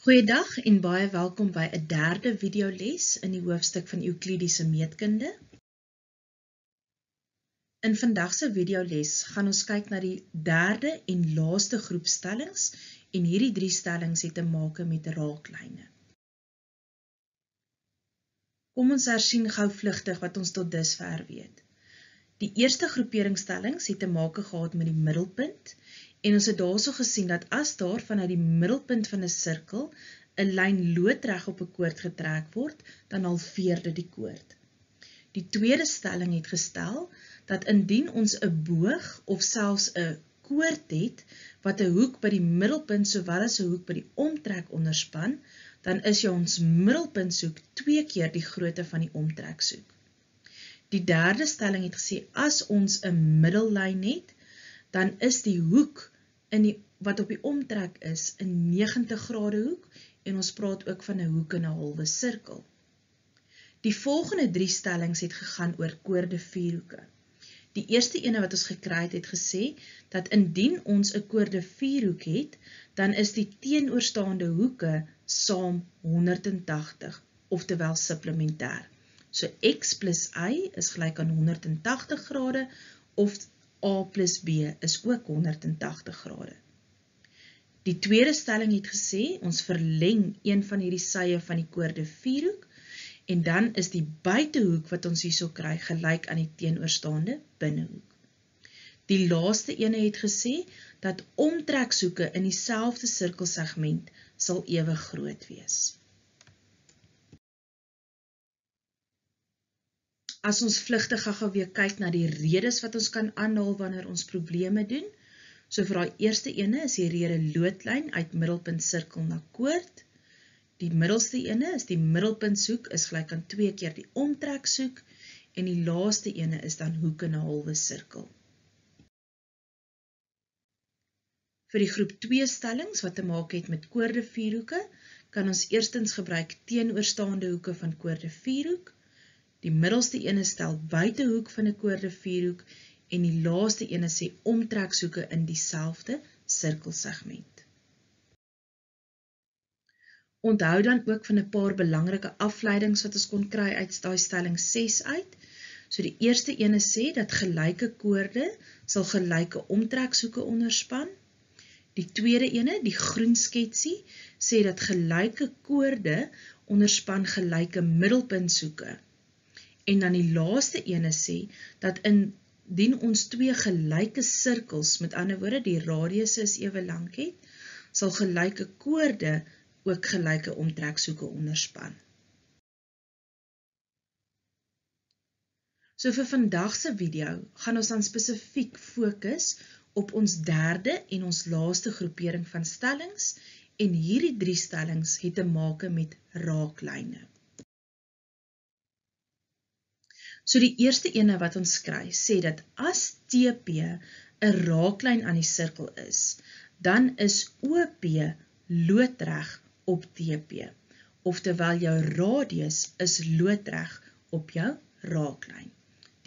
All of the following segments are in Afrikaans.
Goeiedag en baie welkom by 'n derde videoles in die hoofstuk van Euklidiese meetkunde. In vandag se videoles gaan ons kyk na die derde en laaste groep stellings en hierdie 3 stellings het te maak met raaklyne. Kom ons hersien gou vlugtig wat ons tot dusver weet. Die eerste groeperingsstellings het te maak gehad met die middelpunt en ons het daarso gesien dat as daar vanuit die middelpunt van 'n sirkel 'n lyn loodreg op 'n koord getrek word, dan halveer dit die koord. Die tweede stelling het gestel dat indien ons 'n boog of selfs 'n koord het wat 'n hoek by die middelpunt sowel as 'n hoek by die omtrek onderspan, dan is ons middelpuntsoek 2 keer die grootte van die omtreksoek. Die derde stelling het gesê as ons 'n middellyn het, dan is die hoek wat op die omtrek is 'n 90 grade hoek en ons praat ook van 'n hoek in 'n halwe sirkel. Die volgende 3 stellings het gegaan oor koorde vierhoeke. Die eerste ene wat ons gekry het gesê dat indien ons 'n koorde vierhoek het, dan is die teenoorstaande hoeke saam 180, oftewel supplementêr. So x plus y is gelyk aan 180 grade of a plus b is ook 180 grade. Die tweede stelling het gesê ons verleng een van hierdie sye van die koorde vierhoek en dan is die buitehoek wat ons hierso kry gelyk aan die teenoorstaande binnehoek. Die laaste ene het gesê dat omtreksoeke in dieselfde sirkelsegment sal ewe groot wees. As ons vlugtig gou weer kyk na die redes wat ons kan aanhaal wanneer ons probleme doen, so vir daai eerste ene is die rede loodlyn uit middelpunt sirkel na koord. Die middelste ene is die middelpuntsoek is gelyk aan 2 keer die omtreksoek en die laaste ene is dan hoek in 'n halwe sirkel. Vir die groep 2 stellings wat te maak het met koorde vierhoeke, kan ons eerstens gebruik teenoorstaande hoeke van koorde vierhoek. Die middelste ene stel buitehoek van 'n koorde vierhoek en die laaste ene sê omtreksoeke in dieselfde sirkelsegment. Onthou dan ook van 'n paar belangrike afleidings wat ons kon kry uit daai stelling 6 uit. So die eerste ene sê dat gelyke koorde sal gelyke omtreksoeke onderspan. Die tweede ene, die groen sketsie, sê dat gelyke koorde onderspan gelyke middelpuntsoeke. En dan die laaste ene sê dat indien ons 2 gelyke sirkels, met ander woorde die radiusse is ewe lank het, sal gelyke koorde ook gelyke omtreksoeke onderspan. So vir vandag se video gaan ons dan spesifiek fokus op ons derde en ons laaste groepering van stellings en hierdie 3 stellings het te maak met raaklyne. So die eerste ene wat ons kry, sê dat as TP 'n raaklyn aan die sirkel is, dan is OP loodreg op TP, oftewel jou radius is loodreg op jou raaklyn.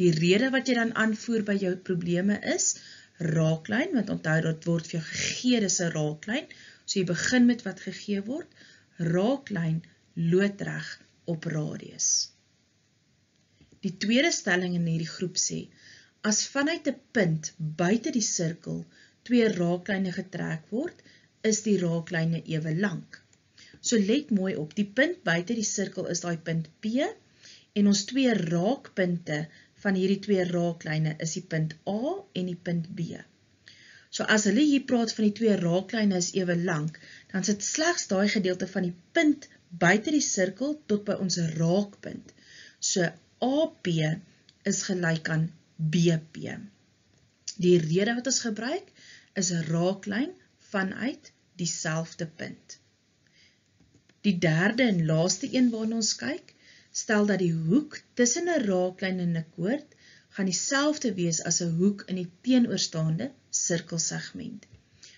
Die rede wat jy dan aanvoer by jou probleme is raaklyn, want onthou dat word vir jou gegee, dis 'n raaklyn, so jy begin met wat gegee word, raaklyn loodreg op radius. Die tweede stelling in hierdie groep sê, as vanuit 'n punt buite die sirkel 2 raaklyne getrek word, is die raaklyne ewe lank. So let mooi op, die punt buite die sirkel is daai punt P en ons 2 raakpunte van hierdie 2 raaklyne is die punt A en die punt B. So as hulle hier praat van die 2 raaklyne is ewe lank, dan sit slegs daai gedeelte van die punt buite die sirkel tot by ons raakpunt. So AP is gelyk aan BP. Die rede wat ons gebruik is 'n raaklyn vanuit dieselfde punt. Die derde en laaste een waarna ons kyk, stel dat die hoek tussen 'n raaklyn en 'n koord gaan dieselfde wees as 'n hoek in die teenoorstaande sirkelsegment.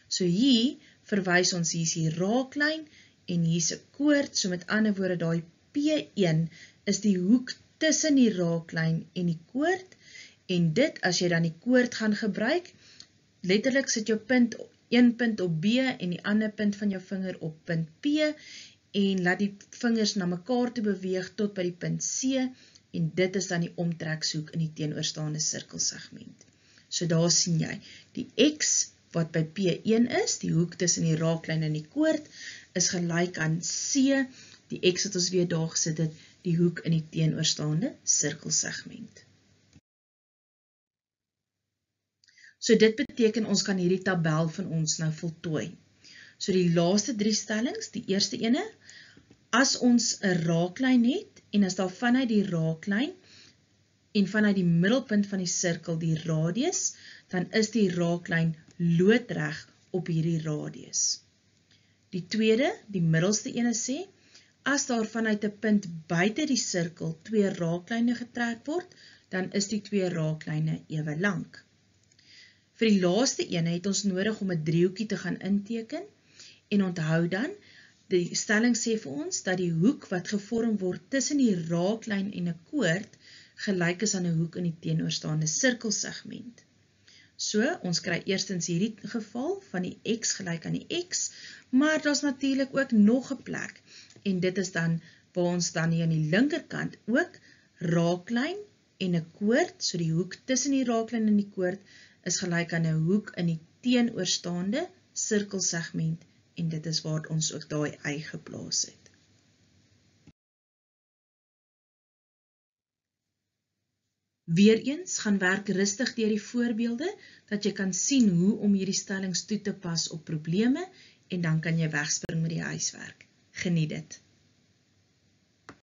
So hier verwys ons hier is die raaklyn en hier is 'n koord, so met ander woorde daai P1 is die hoek tussen die raaklyn en die koord en dit as jy dan die koord gaan gebruik, letterlik sit jou punt een punt op B en die ander punt van jou vinger op punt P en laat die vingers na mekaar toe beweeg tot by die punt C en dit is dan die omtrekshoek in die teenoorstaande sirkelsegment. So daar sien jy, die X wat by P1 is, die hoek tussen die raaklyn en die koord, is gelyk aan C, die X wat ons weer daar gesit het, die hoek in die teenoorstaande sirkelsegment. So dit beteken ons kan hierdie tabel van ons nou voltooi. So die laaste 3 stellings, die eerste ene, as ons 'n raaklyn het en as daar vanuit die raaklyn en vanuit die middelpunt van die sirkel die radius, dan is die raaklyn loodreg op hierdie radius. Die tweede, die middelste ene sê, as daar vanuit 'n punt buite die sirkel 2 raaklyne getrek word, dan is die 2 raaklyne ewe lank. Vir die laaste ene het ons nodig om 'n driehoekie te gaan inteken en onthou dan, die stelling sê vir ons dat die hoek wat gevorm word tussen die raaklyn en 'n koord gelyk is aan 'n hoek in die teenoorstaande sirkelsegment. So, ons kry eerstens hierdie geval van die X gelyk aan die X, maar daar's natuurlik ook nog 'n plek en dit is dan waar ons dan hier aan die linkerkant ook raaklyn en 'n koord, so die hoek tussen die raaklyn en die koord is gelyk aan 'n hoek in die teenoorstaande sirkelsegment en dit is waar ons ook daai y geplaas het. Weereens gaan werk rustig deur die voorbeelde dat jy kan sien hoe om hierdie stellings toe te pas op probleme en dan kan jy wegspring met die huiswerk. Geniet dit!